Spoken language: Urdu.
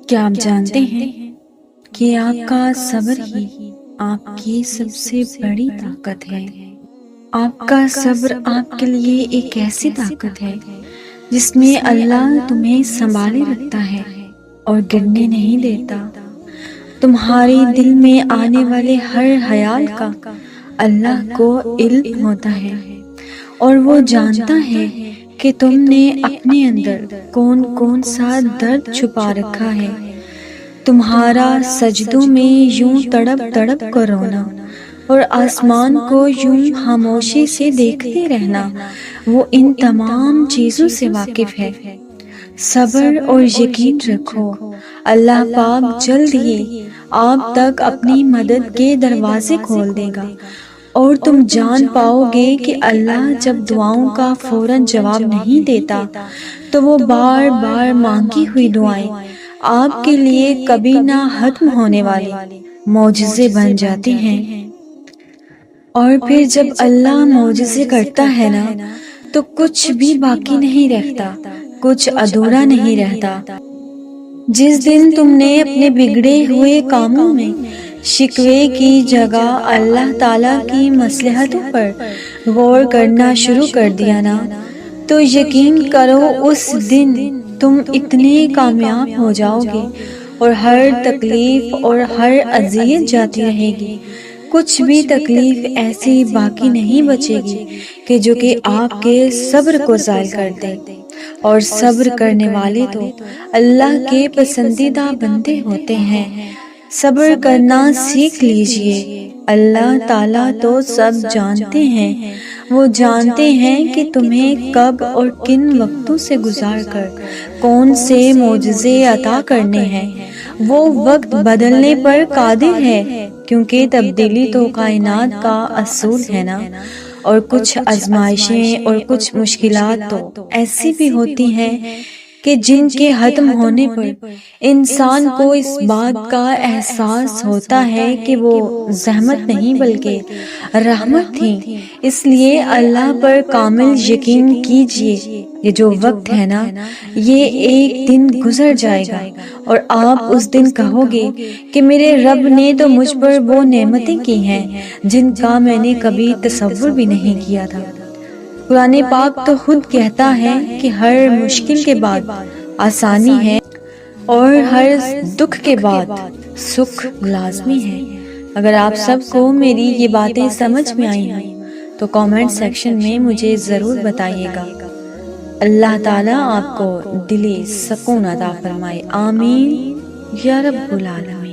کیا آپ جانتے ہیں کہ آپ کا صبر ہی آپ کی سب سے بڑی طاقت ہے؟ آپ کا صبر آپ کے لیے ایک ایسی طاقت ہے جس میں اللہ تمہیں سنبھالے رکھتا ہے اور گرنے نہیں دیتا۔ تمہارے دل میں آنے والے ہر خیال کا اللہ کو علم ہوتا ہے اور وہ جانتا ہے کہ تم نے اپنے اندر کون کون سا درد چھپا رکھا ہے۔ تمہارا سجدوں میں یوں تڑپ تڑپ کر رونا اور آسمان کو یوں خاموشی سے دیکھتے رہنا، وہ ان تمام چیزوں سے واقف ہے۔ صبر اور یقین رکھو، اللہ پاک جلد ہی آپ تک اپنی مدد کے دروازے کھول دے گا اور تم جان پاؤ گے کہ اللہ جب دعاؤں کا فوراً جواب نہیں دیتا تو وہ بار بار مانگی ہوئی دعائیں آپ کے لیے کبھی نہ ختم ہونے والے معجزے بن جاتے ہیں۔ اور پھر جب اللہ معجزے کرتا ہے نا تو کچھ بھی باقی نہیں رہتا، کچھ ادھورا نہیں رہتا۔ جس دن تم نے اپنے بگڑے ہوئے کاموں میں شکوے کی جگہ اللہ تعالیٰ کی مصلحتوں پر غور کرنا شروع کر دیا نا، تو یقین کرو اس دن تم اتنے کامیاب ہو جاؤ گے اور ہر تکلیف اور ہر اذیت جاتی رہے گی۔ کچھ بھی تکلیف ایسی باقی نہیں بچے گی کہ جو کہ آپ کے صبر کو زائل کر دے، اور صبر کرنے والے تو اللہ کے پسندیدہ بندے ہوتے ہیں۔ صبر کرنا سیکھ لیجئے، اللہ تعالیٰ تو سب جانتے ہیں، وہ جانتے ہیں کہ تمہیں کب اور کن وقتوں سے گزار کر کون سے معجزے عطا کرنے ہیں۔ وہ وقت بدلنے پر قادر ہے، کیونکہ تبدیلی تو کائنات کا اصول ہے نا۔ اور کچھ آزمائشیں اور کچھ مشکلات تو ایسی بھی ہوتی ہیں کہ جن کے ختم ہونے پر انسان کو اس بات کا احساس ہوتا ہے کہ وہ زحمت نہیں بلکہ رحمت تھی۔ اس لیے اللہ پر کامل یقین کیجئے، یہ جو وقت ہے نا یہ ایک دن گزر جائے گا اور آپ اس دن کہو گے کہ میرے رب نے تو مجھ پر وہ نعمتیں کی ہیں جن کا میں نے کبھی تصور بھی نہیں کیا تھا۔ قرآن پاک تو خود کہتا ہے کہ ہر مشکل کے بعد آسانی ہے اور ہر دکھ کے بعد سکھ لازمی ہے۔ اگر آپ سب کو میری یہ باتیں سمجھ میں آئی ہیں تو کامنٹ سیکشن میں مجھے ضرور بتائیے گا۔ اللہ تعالیٰ آپ کو دلی سکون عطا فرمائے، آمین یا رب العالمین۔